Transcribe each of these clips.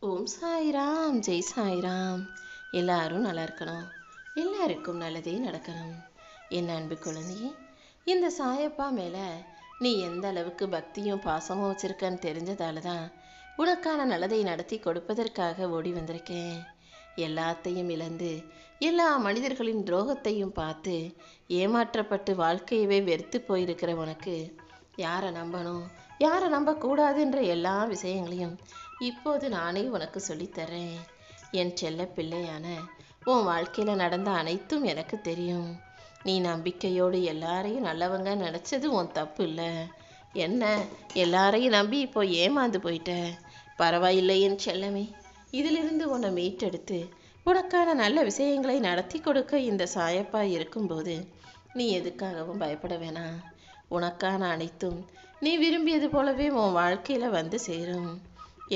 ஓம் சாய்ராம், ஜெய் சாய்ராம். எல்லாரும் நல்லா இருக்கணும், எல்லாருக்கும் நல்லதே நடக்கணும். என் அன்பு குழந்தையே, இந்த சாயப்பா மேலே நீ எந்த அளவுக்கு பக்தியும் பாசமும் வச்சிருக்கன்னு தெரிஞ்சதால தான் உனக்கான நல்லதை நடத்தி கொடுப்பதற்காக ஓடி வந்திருக்கேன். எல்லாத்தையும் இழந்து எல்லா மனிதர்களின் துரோகத்தையும் பார்த்து ஏமாற்றப்பட்டு வாழ்க்கையவே வெறுத்து போயிருக்கிற உனக்கு யாரை நம்பணும், யாரை நம்பக்கூடாதுன்ற எல்லா விஷயங்களையும் இப்போது நானே உனக்கு சொல்லித்தரேன். என் செல்ல பிள்ளையான உன் வாழ்க்கையில் நடந்த அனைத்தும் எனக்கு தெரியும். நீ நம்பிக்கையோடு எல்லாரையும் நல்லவங்க நினச்சது உன் தப்பு இல்லை. என்ன எல்லாரையும் நம்பி இப்போ ஏமாந்து போயிட்ட. பரவாயில்லை என் செல்லமே, இதிலிருந்து உன்னை மீட்டெடுத்து உனக்கான நல்ல விஷயங்களை நடத்தி கொடுக்க இந்த சாயப்பா இருக்கும்போது நீ எதுக்காகவும் பயப்பட வேணாம். உனக்கான அனைத்தும் நீ விரும்பியது போலவே உன் வாழ்க்கையில் வந்து சேரும்.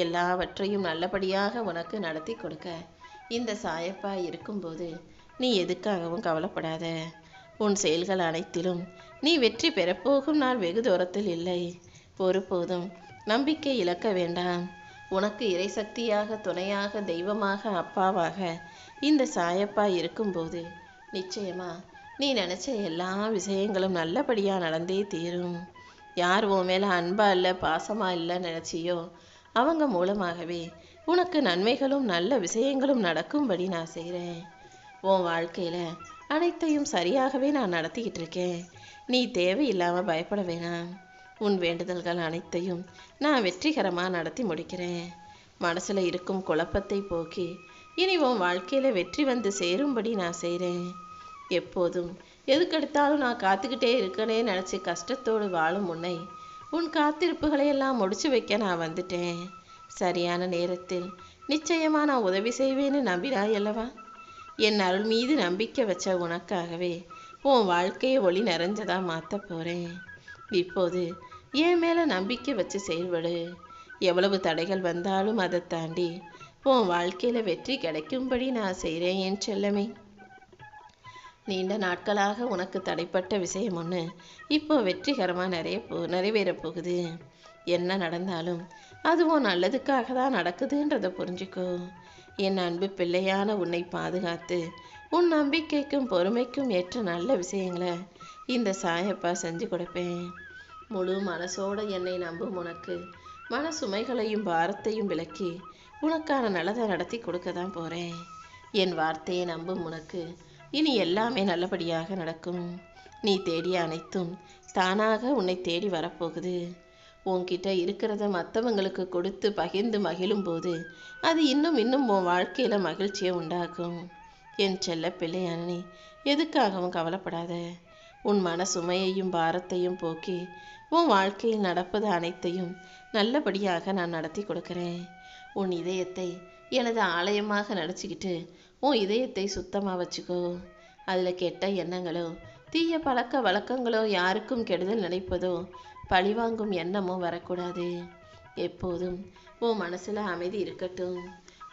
எல்லாவற்றையும் நல்லபடியாக உனக்கு நடத்தி கொடுக்க இந்த சாயப்பா இருக்கும்போது நீ எதுக்காகவும் கவலைப்படாத. உன் செயல்கள் அனைத்திலும் நீ வெற்றி பெறப்போகும் நாள் வெகு தூரத்தில் இல்லை. ஒருபோதும் நம்பிக்கை இழக்க வேண்டாம். உனக்கு இறைசக்தியாக, துணையாக, தெய்வமாக, அப்பாவாக இந்த சாயப்பா இருக்கும்போது நிச்சயமா நீ நினச்ச எல்லா விஷயங்களும் நல்லபடியாக நடந்தே தீரும். யார் உன் மேலே அன்பா இல்லை, பாசமாக இல்லை நினச்சியோ அவங்க மூலமாகவே உனக்கு நன்மைகளும் நல்ல விஷயங்களும் நடக்கும்படி நான் செய்கிறேன். உன் வாழ்க்கையில் அனைத்தையும் சரியாகவே நான் நடத்திக்கிட்டு இருக்கேன். நீ தேவையில்லாமல் பயப்பட வேணாம். உன் வேண்டுதல்கள் அனைத்தையும் நான் வெற்றிகரமாக நடத்தி முடிக்கிறேன். மனசில் இருக்கும் குழப்பத்தை போக்கி இனி உன் வாழ்க்கையில் வெற்றி வந்து சேரும்படி நான் செய்கிறேன். எப்போதும் எதுக்கெடுத்தாலும் நான் காத்துக்கிட்டே இருக்கனே நினச்சி கஷ்டத்தோடு வாழும் உன்னை உன் காத்திருப்புகளையெல்லாம் முடிச்சு வைக்க நான் வந்துட்டேன். சரியான நேரத்தில் நிச்சயமாக நான் உதவி செய்வேன்னு நம்பினாய் அல்லவா? என் அருள் மீது நம்பிக்கை வச்ச உனக்காகவே உன் வாழ்க்கையை ஒளி நிறைஞ்சதாக மாற்ற போகிறேன். இப்போது என் மேலே நம்பிக்கை வச்சு செயல்படு. எவ்வளவு தடைகள் வந்தாலும் அதை தாண்டி உன் வாழ்க்கையில் வெற்றி கிடைக்கும்படி நான் செய்கிறேன் என் செல்லமே. நீண்ட நாட்களாக உனக்கு தடைப்பட்ட விஷயம் ஒன்று இப்போ வெற்றிகரமாக நிறைவேறப் போகுது. என்ன நடந்தாலும் அதுவும் நல்லதுக்காக தான் நடக்குதுன்றதை புரிஞ்சுக்கோ. என் அன்பு பிள்ளையான உன்னை பாதுகாத்து உன் நம்பிக்கைக்கும் பொறுமைக்கும் ஏற்ற நல்ல விஷயங்களை இந்த சாயப்பா செஞ்சு கொடுப்பேன். முழு மனசோடு என்னை நம்பும் உனக்கு மன சுமைகளையும் பாரத்தையும் விலக்கி உனக்கான நல்லதை நடத்தி கொடுக்க தான் போகிறேன். என் வார்த்தையை நம்பும் உனக்கு இனி எல்லாமே நல்லபடியாக நடக்கும். நீ தேடிய அனைத்தும் தானாக உன்னை தேடி வரப்போகுது. உன்கிட்ட இருக்கிறத மற்றவங்களுக்கு கொடுத்து பகிர்ந்து மகிழும் போது அது இன்னும் இன்னும் உன் வாழ்க்கையில் மகிழ்ச்சியை உண்டாக்கும். என் செல்ல பிள்ளையான நீ எதுக்காகவும் கவலைப்படாத. உன் மன சுமையையும் பாரத்தையும் போக்கி உன் வாழ்க்கையில் நடப்பது அனைத்தையும் நல்லபடியாக நான் நடத்தி கொடுக்குறேன். உன் இதயத்தை எனது ஆலயமாக நினச்சிக்கிட்டு உன் இதயத்தை சுத்தமாக வச்சுக்கோ. அதில் கெட்ட எண்ணங்களோ, தீய பழக்க வழக்கங்களோ, யாருக்கும் கெடுதல் நினைப்பதோ, பழிவாங்கும் எண்ணமோ வரக்கூடாது. எப்போதும் உன் மனசில் அமைதி இருக்கட்டும்.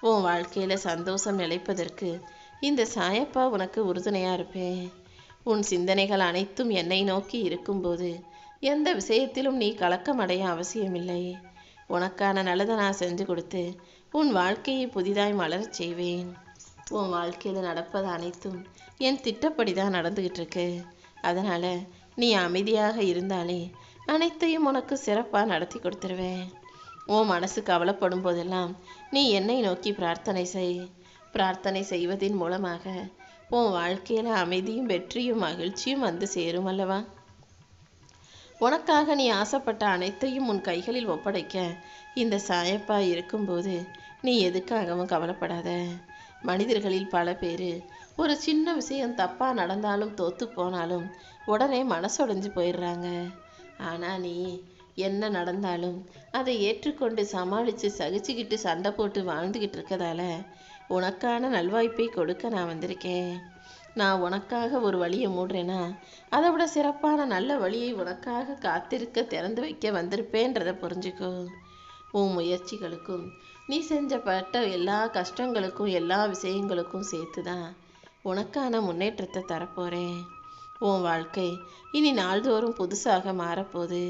உன் வாழ்க்கையில் சந்தோஷம் நிலைப்பதற்கு இந்த சாயப்பா உனக்கு உறுதுணையாக இருப்பேன். உன் சிந்தனைகள் அனைத்தும் என்னை நோக்கி இருக்கும்போது எந்த விஷயத்திலும் நீ கலக்கம் அடைய அவசியமில்லை. உனக்கான நல்லதை நான் செஞ்சு கொடுத்து உன் வாழ்க்கையை புதிதாய் மலரச் செய்வேன். உன் வாழ்க்கையில் நடப்பது அனைத்தும் என் திட்டப்படி தான் நடந்துக்கிட்டு இருக்கு. அதனால் நீ அமைதியாக இருந்தாலே அனைத்தையும் உனக்கு சிறப்பாக நடத்தி கொடுத்துருவேன். உன் மனசு கவலைப்படும் போதெல்லாம் நீ என்னை நோக்கி பிரார்த்தனை செய். பிரார்த்தனை செய்வதன் மூலமாக உன் வாழ்க்கையில் அமைதியும் வெற்றியும் மகிழ்ச்சியும் வந்து சேரும் அல்லவா? உனக்காக நீ ஆசைப்பட்ட அனைத்தையும் உன் கைகளில் ஒப்படைக்க இந்த சாயப்பா இருக்கும்போது நீ எதுக்காகவும் கவலைப்படாத. மனிதர்களில் பல பேர் ஒரு சின்ன விஷயம் தப்பாக நடந்தாலும் தோற்று போனாலும் உடனே மனசொடைஞ்சு போயிடுறாங்க. ஆனால் நீ என்ன நடந்தாலும் அதை ஏற்றுக்கொண்டு சமாளித்து சகிச்சுக்கிட்டு சண்டை போட்டு வாழ்ந்துக்கிட்டு இருக்கதால உனக்கான நல்வாய்ப்பை கொடுக்க நான் வந்திருக்கேன். நான் உனக்காக ஒரு வழியை மூடுறேன்னா அதை விட சிறப்பான நல்ல வழியை உனக்காக காத்திருக்க திறந்து வைக்க வந்திருப்பேன்றதை புரிஞ்சுக்கோ. உன் முயற்சிகளுக்கும் நீ செஞ்சப்பட்ட எல்லா கஷ்டங்களுக்கும் எல்லா விஷயங்களுக்கும் சேர்த்து தான் உனக்கான முன்னேற்றத்தை தரப்போகிறேன். உன் வாழ்க்கை இனி நாள்தோறும் புதுசாக மாறப்போகுது.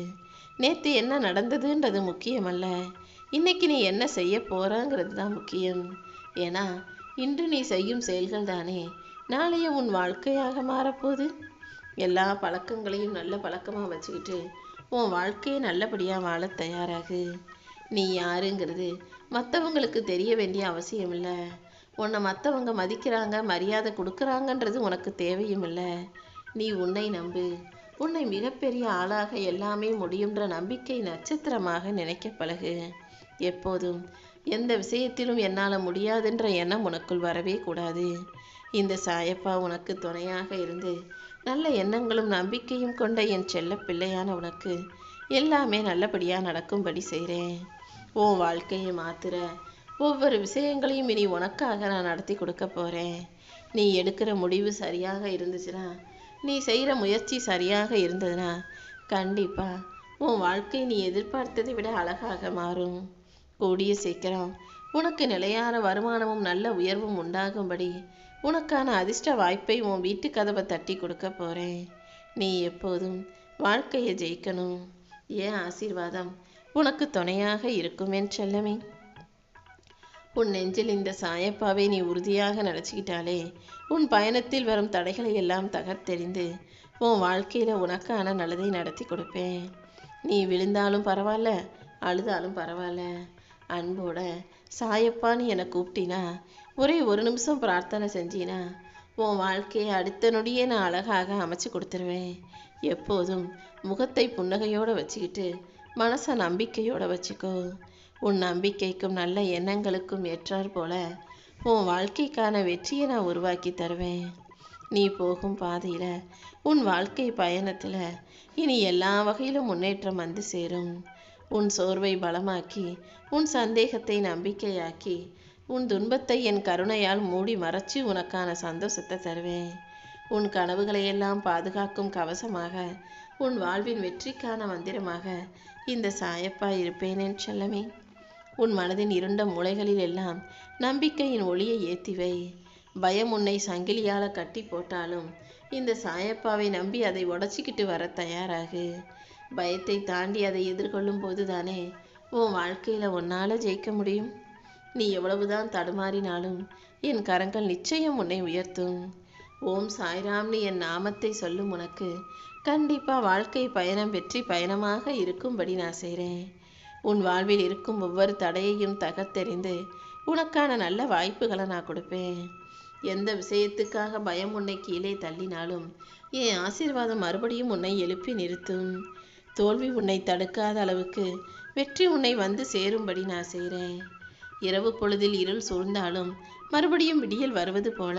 நேற்று என்ன நடந்ததுன்றது முக்கியமல்ல, இன்னைக்கு நீ என்ன செய்ய போறங்கிறது தான் முக்கியம். ஏன்னா இன்று நீ செய்யும் செயல்கள் தானே நாளைய உன் வாழ்க்கையாக மாறப்போகுது. எல்லா பழக்கங்களையும் நல்ல பழக்கமாக வச்சுக்கிட்டு உன் வாழ்க்கையை நல்லபடியாக வாழ தயாராகு. நீ யாருங்கிறது மற்றவங்களுக்கு தெரிய வேண்டிய அவசியம் இல்லை. உன்னை மற்றவங்க மதிக்கிறாங்க, மரியாதை கொடுக்குறாங்கன்றது உனக்கு தேவையும் இல்லை. நீ உன்னை நம்பு. உன்னை மிகப்பெரிய ஆளாக எல்லாமே முடியுன்ற நம்பிக்கை நட்சத்திரமாக நினைக்க பழகு. எப்போதும் எந்த விஷயத்திலும் என்னால் முடியாதுன்ற எண்ணம் உனக்குள் வரவே கூடாது. இந்த சாயப்பா உனக்கு துணையாக இருந்து நல்ல எண்ணங்களும் நம்பிக்கையும் கொண்ட என் செல்ல பிள்ளையான உனக்கு எல்லாமே நல்லபடியாக நடக்கும்படி செய்கிறேன். உன் வாழ்க்கையை மாத்துற ஒவ்வொரு விஷயங்களையும் இனி உனக்காக நான் நடத்தி கொடுக்க போகிறேன். நீ எடுக்கிற முடிவு சரியாக இருந்துச்சுன்னா, நீ செய்கிற முயற்சி சரியாக இருந்ததுன்னா கண்டிப்பாக உன் வாழ்க்கை நீ எதிர்பார்த்ததை விட அழகாக மாறும். கூடிய சீக்கிரம் உனக்கு நிலையான வருமானமும் நல்ல உயர்வும் உண்டாகும்படி உனக்கான அதிர்ஷ்ட வாய்ப்பை உன் வீட்டு கதவை தட்டி கொடுக்க போகிறேன். நீ எப்போதும் வாழ்க்கையை ஜெயிக்கணும். என் ஆசீர்வாதம் உனக்கு துணையாக இருக்கும் என் செல்லமே. உன் நெஞ்சில் இந்த சாயப்பாவை நீ உறுதியாக நினச்சிக்கிட்டாலே உன் பயணத்தில் வரும் தடைகளை எல்லாம் தகர்த்தெறிந்து உன் வாழ்க்கையில் உனக்கான நல்லதை நடத்தி கொடுப்பேன். நீ விழுந்தாலும் பரவாயில்ல, அழுதாலும் பரவாயில்ல, அன்போட சாயப்பான்னு என்னை கூப்பிட்டினா, ஒரே ஒரு நிமிஷம் பிரார்த்தனை செஞ்சினா உன் வாழ்க்கையை அடுத்த நொடியே நான் அழகாக அமைச்சு கொடுத்துருவேன். எப்போதும் முகத்தை புன்னகையோடு வச்சுக்கிட்டு மனசை நம்பிக்கையோடு வச்சுக்கோ. உன் நம்பிக்கைக்கும் நல்ல எண்ணங்களுக்கும் ஏற்றாற் போல உன் வாழ்க்கைக்கான வெற்றியை நான் உருவாக்கி தருவேன். நீ போகும் பாதையில் உன் வாழ்க்கை பயணத்தில் இனி எல்லா வகையிலும் முன்னேற்றம் வந்து சேரும். உன் சோர்வை பலமாக்கி, உன் சந்தேகத்தை நம்பிக்கையாக்கி, உன் துன்பத்தை என் கருணையால் மூடி மறைச்சி உனக்கான சந்தோஷத்தை தருவேன். உன் கனவுகளையெல்லாம் பாதுகாக்கும் கவசமாக, உன் வாழ்வின் வெற்றிக்கான மந்திரமாக இந்த சாயப்பா இருப்பேன் என் செல்லமே. உன் மனதின் இருண்ட மூலைகளில் எல்லாம் நம்பிக்கையின் ஒளியை ஏற்றி வை. பயம் உன்னை சங்கிலியால் கட்டி போட்டாலும் இந்த சாயப்பாவை நம்பி அதை உடச்சிக்கிட்டு வர தயாராகு. பயத்தை தாண்டி அதை எதிர்கொள்ளும் போது தானே உன் வாழ்க்கையில் உன்னால் ஜெயிக்க முடியும். நீ எவ்வளவுதான் தடுமாறினாலும் என் கரங்கள் நிச்சயம் உன்னை உயர்த்தும். ஓம் சாய்ராம்னு என் நாமத்தை சொல்லும் உனக்கு கண்டிப்பாக வாழ்க்கை பயணம் வெற்றி பயணமாக இருக்கும்படி நான் செய்கிறேன். உன் வாழ்வில் இருக்கும் ஒவ்வொரு தடையையும் தகர்த்தெறிந்து உனக்கான நல்ல வாய்ப்புகளை நான் கொடுப்பேன். எந்த விஷயத்துக்காக பயம் உன்னை கீழே தள்ளினாலும் என் ஆசீர்வாதம் மறுபடியும் உன்னை எழுப்பி நிறுத்தும். தோல்வி உன்னை தடுக்காத அளவுக்கு வெற்றி உன்னை வந்து சேரும்படி நான் செய்கிறேன். இரவு பொழுதில் இருள் சூழ்ந்தாலும் மறுபடியும் விடியல் வருவது போல,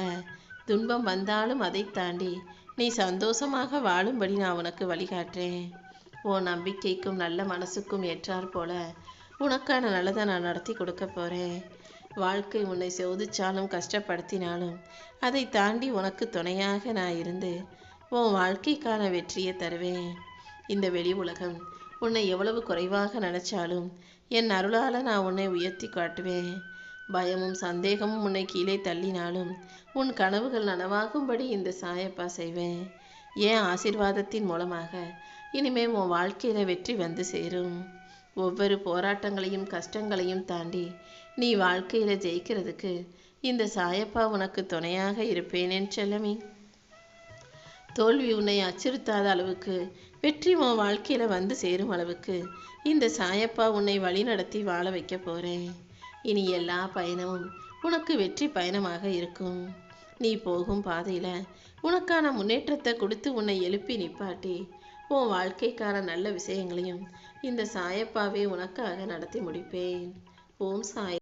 துன்பம் வந்தாலும் அதை தாண்டி நீ சந்தோஷமாக வாழும்படி நான் உனக்கு வழிகாட்டுறேன். உன் நம்பிக்கைக்கும் நல்ல மனசுக்கும் ஏற்றாற் போல உனக்கான நல்லதை நான் நடத்தி கொடுக்க போகிறேன். வாழ்க்கை உன்னை சோதிச்சாலும் கஷ்டப்படுத்தினாலும் அதை தாண்டி உனக்கு துணையாக நான் இருந்து உன் வாழ்க்கைக்கான வெற்றியை தருவேன். இந்த வெளி உலகம் உன்னை எவ்வளவு குறைவாக நினைச்சாலும் என் அருளால் நான் உன்னை உயர்த்தி காட்டுவேன். பயமும் சந்தேகமும் உன்னை கீழே தள்ளினாலும் உன் கனவுகள் நனவாகும்படி இந்த சாயப்பா செய்வேன். என் ஆசீர்வாதத்தின் மூலமாக இனிமே உன் வாழ்க்கையில வெற்றி வந்து சேரும். ஒவ்வொரு போராட்டங்களையும் கஷ்டங்களையும் தாண்டி நீ வாழ்க்கையில ஜெயிக்கிறதுக்கு இந்த சாயப்பா உனக்கு துணையாக இருப்பேன் என் செல்லமே. தோல்வி உன்னை அச்சுறுத்தாத அளவுக்கு, வெற்றி உன் வாழ்க்கையில வந்து சேரும் அளவுக்கு இந்த சாயப்பா உன்னை வழி நடத்தி வாழ வைக்க போறேன். இனி எல்லா பயணமும் உனக்கு வெற்றி பயணமாக இருக்கும். நீ போகும் பாதையில உனக்கான முன்னேற்றத்தை கொடுத்து உன்னை எழுப்பி நிப்பாட்டி உன் வாழ்க்கைக்கான நல்ல விஷயங்களையும் இந்த சாயப்பாவே உனக்காக நடத்தி முடிப்பேன். ஓம் சாய்.